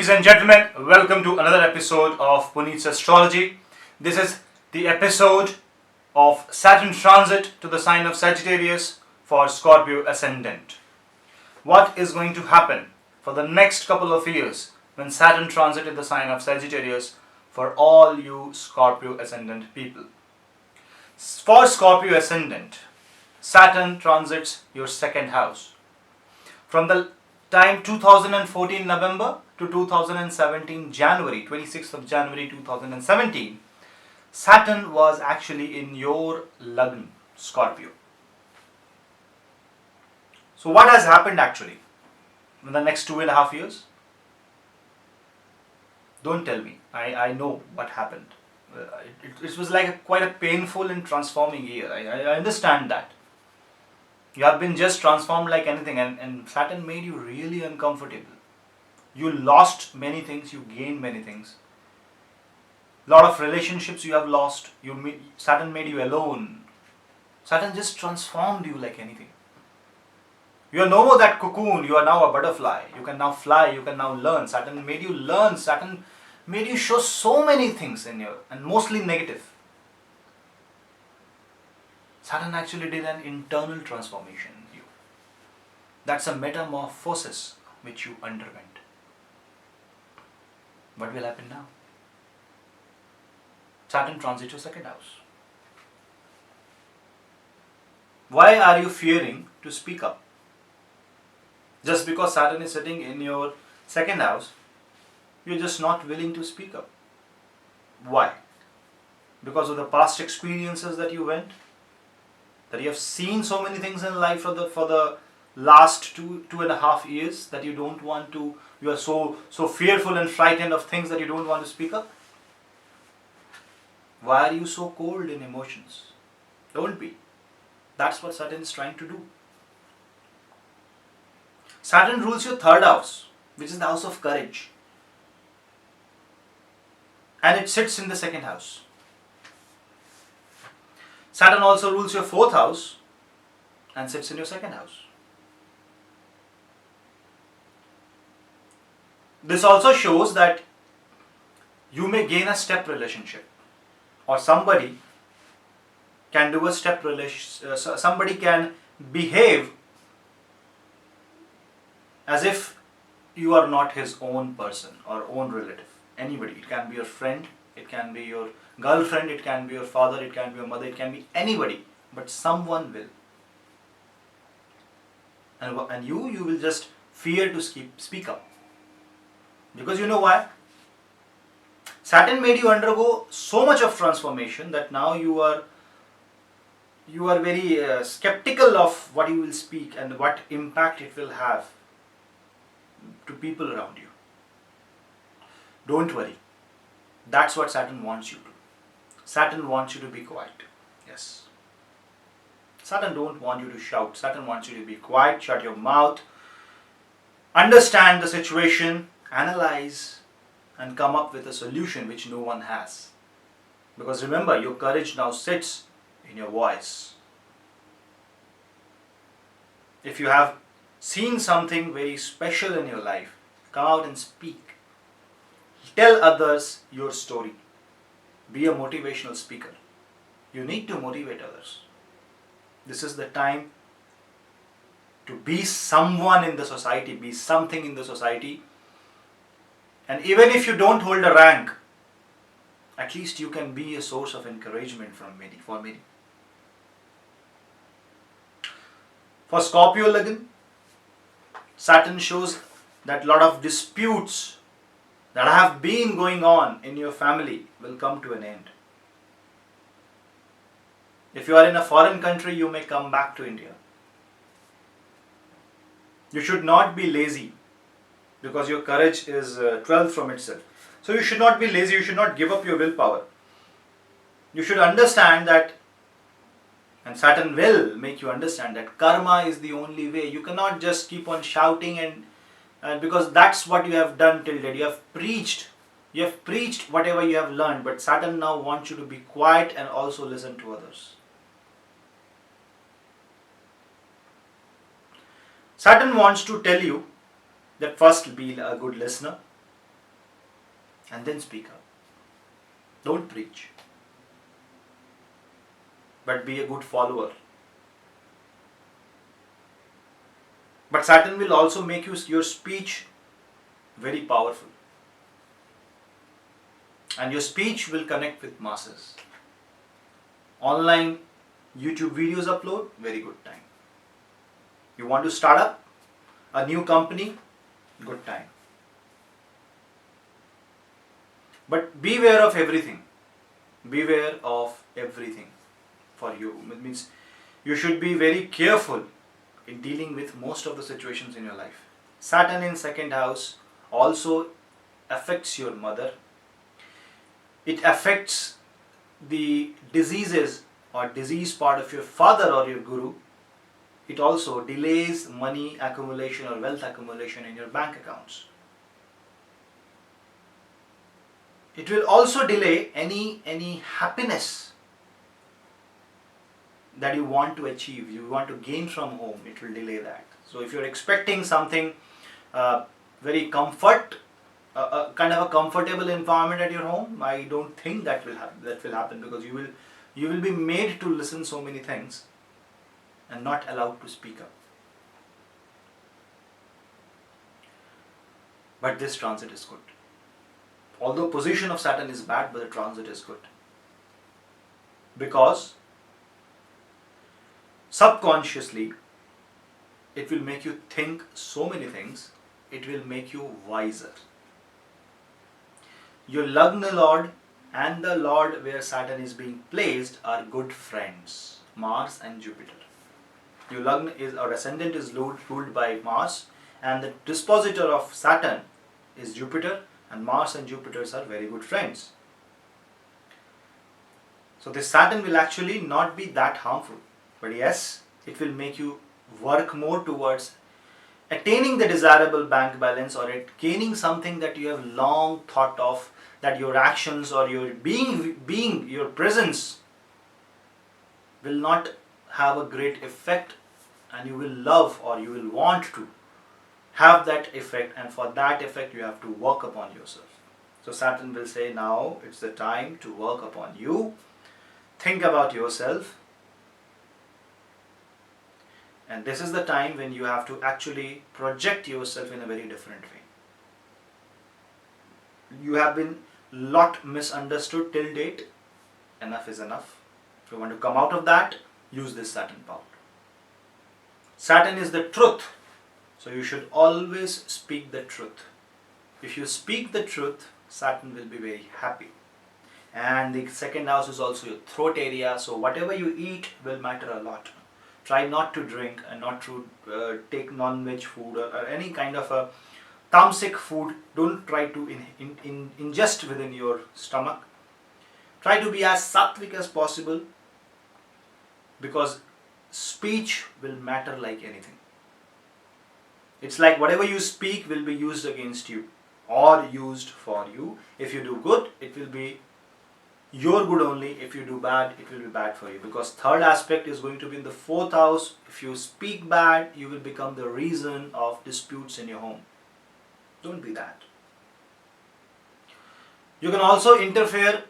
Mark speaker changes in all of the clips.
Speaker 1: Ladies and gentlemen, welcome to another episode of Punneit's Astrology. This is the episode of Saturn transit to the sign of Sagittarius for Scorpio ascendant. What is going to happen for the next couple of years when Saturn transited the sign of Sagittarius for all you Scorpio ascendant people? For Scorpio ascendant, Saturn transits your second house. From the time 2014 November to 2017 January, 26th of January 2017, Saturn was actually in your Lagna, Scorpio. So what has happened actually in the next 2.5 years? Don't tell me. I know what happened. It was like quite a painful and transforming year. I understand that. You have been just transformed like anything, and Saturn made you really uncomfortable. You lost many things, you gained many things. Lot of relationships you have lost. Saturn made you alone. Saturn just transformed you like anything. You are no more that cocoon, you are now a butterfly. You can now fly, you can now learn. Saturn made you learn. Saturn made you show so many things in you, and mostly negative. Saturn actually did an internal transformation in you. That's a metamorphosis which you underwent. What will happen now? Saturn transits your second house. Why are you fearing to speak up? Just because Saturn is sitting in your second house, you're just not willing to speak up. Why? Because of the past experiences that you went? That you have seen so many things in life for the last 2.5 years that you don't want to, you are so fearful and frightened of things that you don't want to speak up? Why are you so cold in emotions? Don't be. That's what Saturn is trying to do. Saturn rules your third house, which is the house of courage. And it sits in the second house. Saturn also rules your fourth house and sits in your second house. This also shows that you may gain a step relationship, or somebody can do a step relationship. Somebody can behave as if you are not his own person or own relative. Anybody. It can be your friend, it can be your girlfriend, it can be your father, it can be your mother, it can be anybody, but someone will. And you will just fear to speak up. Because you know why? Saturn made you undergo so much of transformation that now you are very skeptical of what you will speak and what impact it will have to people around you. Don't worry. That's what Saturn wants you to. Saturn wants you to be quiet. Yes. Saturn don't want you to shout. Saturn wants you to be quiet, shut your mouth, understand the situation, analyze, and come up with a solution which no one has. Because remember, your courage now sits in your voice. If you have seen something very special in your life, come out and speak. Tell others your story. Be a motivational speaker. You need to motivate others. This is the time to be someone in the society, be something in the society. And even if you don't hold a rank, at least you can be a source of encouragement for many. For Scorpio Lagna, Saturn shows that a lot of disputes that have been going on in your family will come to an end. If you are in a foreign country, you may come back to India. You should not be lazy because your courage is 12 from itself. So you should not be lazy, you should not give up your willpower. You should understand that, and Saturn will make you understand that karma is the only way. You cannot just keep on shouting and because that's what you have done till date. You have preached whatever you have learned, but Saturn now wants you to be quiet and also listen to others. Saturn wants to tell you that first be a good listener, and then speak up. Don't preach, but be a good follower. But Saturn will also make your speech very powerful. And your speech will connect with masses. Online YouTube videos upload, very good time. You want to start up a new company, good time. But beware of everything. Beware of everything for you. It means you should be very careful in dealing with most of the situations in your life. Saturn in second house also affects your mother. It affects the diseases or disease part of your father or your guru. It also delays money accumulation or wealth accumulation in your bank accounts. It will also delay any happiness that you want to achieve, you want to gain from home. It will delay that. So if you're expecting something very kind of a comfortable environment at your home, I don't think that will happen because you will be made to listen so many things and not allowed to speak up. But this transit is good. Although position of Saturn is bad, but the transit is good. Because subconsciously, it will make you think so many things. It will make you wiser. Your Lagna Lord and the Lord where Saturn is being placed are good friends, Mars and Jupiter. Your Lagna is, or ascendant is ruled by Mars, and the dispositor of Saturn is Jupiter, and Mars and Jupiter are very good friends. So this Saturn will actually not be that harmful, but yes, it will make you work more towards attaining the desirable bank balance or gaining something that you have long thought of, that your actions or your being your presence will not have a great effect, and you will love or you will want to have that effect, and for that effect you have to work upon yourself. So Saturn will say, now it's the time to work upon you. Think about yourself. And this is the time when you have to actually project yourself in a very different way. You have been lot misunderstood till date. Enough is enough. If you want to come out of that, use this Saturn power. Saturn is the truth. So you should always speak the truth. If you speak the truth, Saturn will be very happy. And the second house is also your throat area. So whatever you eat will matter a lot. Try not to drink and not to take non-veg food or any kind of a tamasic food. Don't try to ingest within your stomach. Try to be as sattvic as possible, because speech will matter like anything. It's like whatever you speak will be used against you or used for you. If you do good, it will be your good only. If you do bad, it will be bad for you, because third aspect is going to be in the fourth house. If you speak bad, you will become the reason of disputes in your home. Don't be that. You can also interfere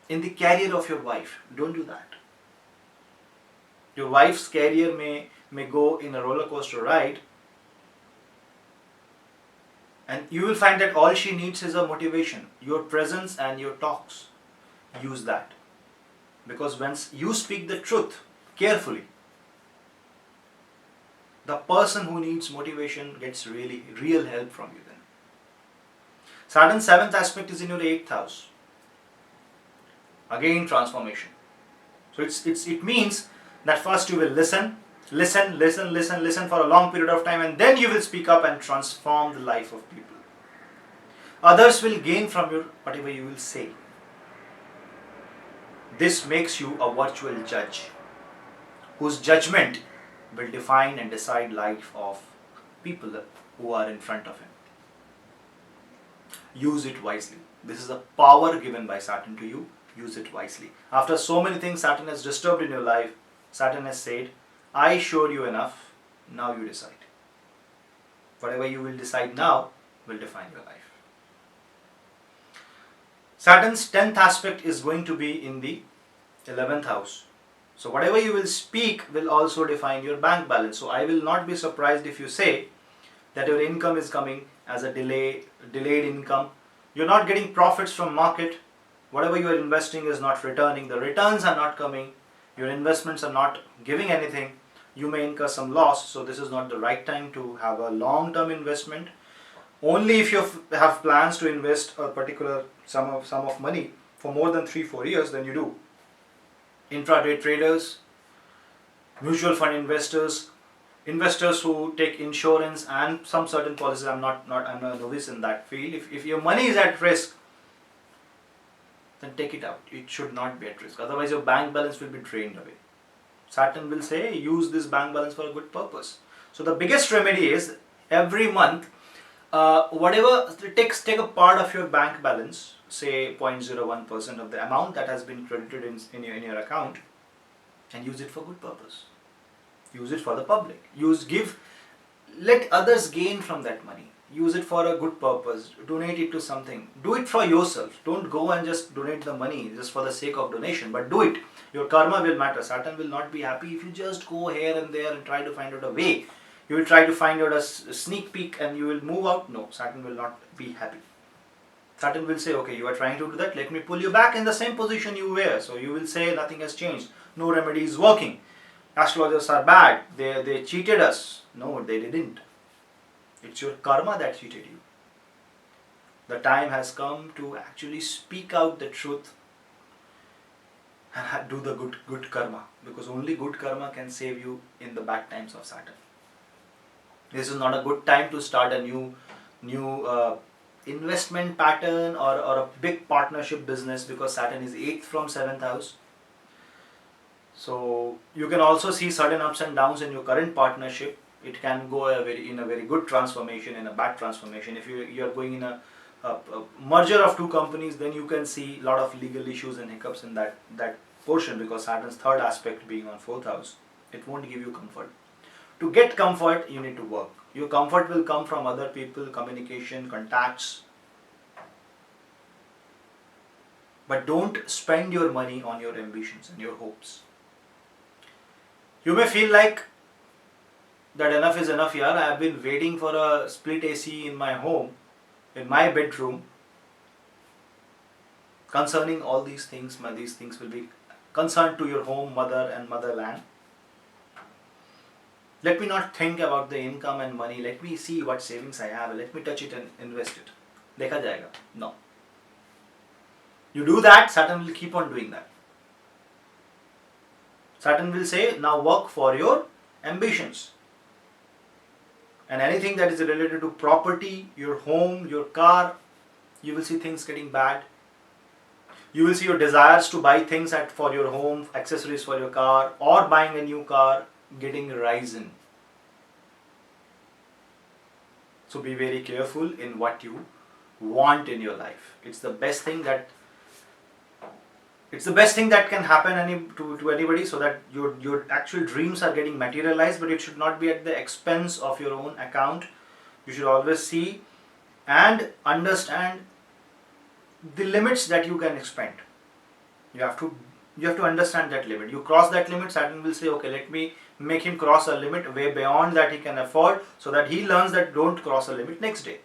Speaker 1: in the career of your wife. Don't do that. Your wife's career may go in a roller coaster ride, and you will find that all she needs is a motivation, your presence and your talks. Use that, because once you speak the truth carefully, the person who needs motivation gets really real help from you then. Saturn's 7th aspect is in your 8th house. Again, transformation. So it means that first you will listen for a long period of time, and then you will speak up and transform the life of people. Others will gain from your whatever you will say. This makes you a virtual judge, whose judgment will define and decide life of people who are in front of him. Use it wisely. This is a power given by Saturn to you. Use it wisely. After so many things Saturn has disturbed in your life, Saturn has said, I showed you enough, now you decide. Whatever you will decide now will define your life. Saturn's 10th aspect is going to be in the 11th house. So whatever you will speak will also define your bank balance. So I will not be surprised if you say that your income is coming as a delayed income. You're not getting profits from market. Whatever you are investing is not returning. The returns are not coming. Your investments are not giving anything. You may incur some loss. So this is not the right time to have a long-term investment. Only if you have plans to invest a particular sum of money for more than 3-4 years, then you do. Intraday traders, mutual fund investors, investors who take insurance and some certain policies. I'm a novice in that field. If your money is at risk, then take it out. It should not be at risk. Otherwise, your bank balance will be drained away. Saturn will say, use this bank balance for a good purpose. So the biggest remedy is every month, whatever take a part of your bank balance, say 0.01% of the amount that has been credited in your account, and use it for good purpose. Use it for the public. Let others gain from that money. Use it for a good purpose. Donate it to something. Do it for yourself. Don't go and just donate the money just for the sake of donation, but do it. Your karma will matter. Saturn will not be happy if you just go here and there and try to find out a way. You will try to find out a sneak peek and you will move out. No, Saturn will not be happy. Saturn will say, okay, you are trying to do that. Let me pull you back in the same position you were. So you will say nothing has changed. No remedy is working. Astrologers are bad. They cheated us. No, they didn't. It's your karma that cheated you. The time has come to actually speak out the truth and do the good karma, because only good karma can save you in the bad times of Saturn. This is not a good time to start a new investment pattern or a big partnership business, because Saturn is 8th from 7th house. So you can also see sudden ups and downs in your current partnership. It can go in a very good transformation, in a bad transformation. If you are going in a merger of two companies, then you can see a lot of legal issues and hiccups in that portion, because Saturn's 3rd aspect being on 4th house, it won't give you comfort. To get comfort, you need to work. Your comfort will come from other people, communication, contacts. But don't spend your money on your ambitions and your hopes. You may feel like that enough is enough here. I have been waiting for a split AC in my home, in my bedroom. Concerning all these things will be concerned to your home, mother and motherland. Let me not think about the income and money. Let me see what savings I have. Let me touch it and invest it. Dekha jayega. No. You do that, Saturn will keep on doing that. Saturn will say, now work for your ambitions. And anything that is related to property, your home, your car, you will see things getting bad. You will see your desires to buy things for your home, accessories for your car, or buying a new car getting risen. So be very careful in what you want in your life. It's the best thing that can happen to anybody, so that your actual dreams are getting materialized, but it should not be at the expense of your own account. You should always see and understand the limits that you can expend. You have to understand that limit. You cross that limit, Saturn will say, okay, let me make him cross a limit way beyond that he can afford, so that he learns that don't cross a limit next day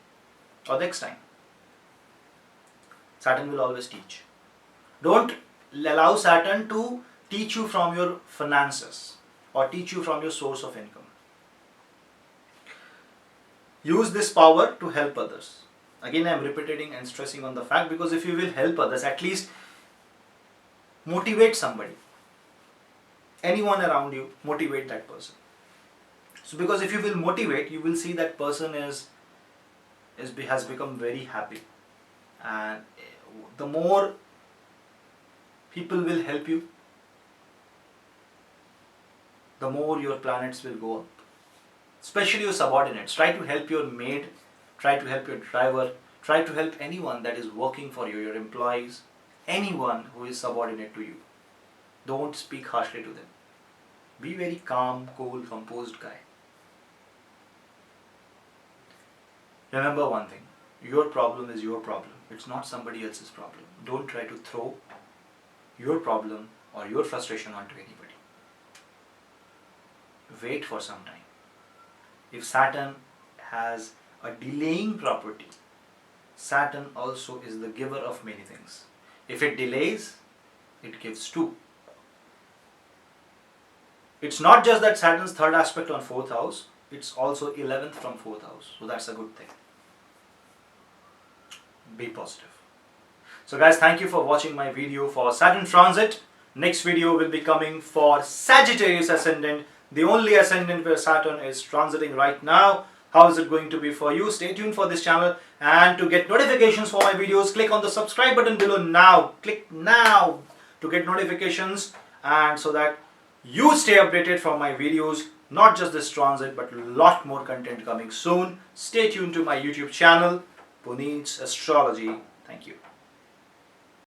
Speaker 1: or next time. Saturn will always teach. Don't allow Saturn to teach you from your finances or teach you from your source of income. Use this power to help others. Again, I am repeating and stressing on the fact, because if you will help others, at least motivate somebody. Anyone around you, motivate that person. So because if you will motivate, you will see that person has become very happy. And the more people will help you, the more your planets will go up. Especially your subordinates. Try to help your maid, try to help your driver, try to help anyone that is working for you, your employees, anyone who is subordinate to you. Don't speak harshly to them. Be very calm, cool, composed guy. Remember one thing. Your problem is your problem. It's not somebody else's problem. Don't try to throw your problem or your frustration onto anybody. Wait for some time. If Saturn has a delaying property, Saturn also is the giver of many things. If it delays, it gives too. It's not just that Saturn's third aspect on 4th house, it's also 11th from 4th house. So that's a good thing. Be positive. So guys, thank you for watching my video for Saturn transit. Next video will be coming for Sagittarius ascendant, the only ascendant where Saturn is transiting right now. How is it going to be for you? Stay tuned for this channel, and to get notifications for my videos, click on the subscribe button below now. Click now to get notifications, and so that you stay updated from my videos, not just this transit but a lot more content coming soon. Stay tuned to my YouTube channel, Punneit's Astrology. Thank you.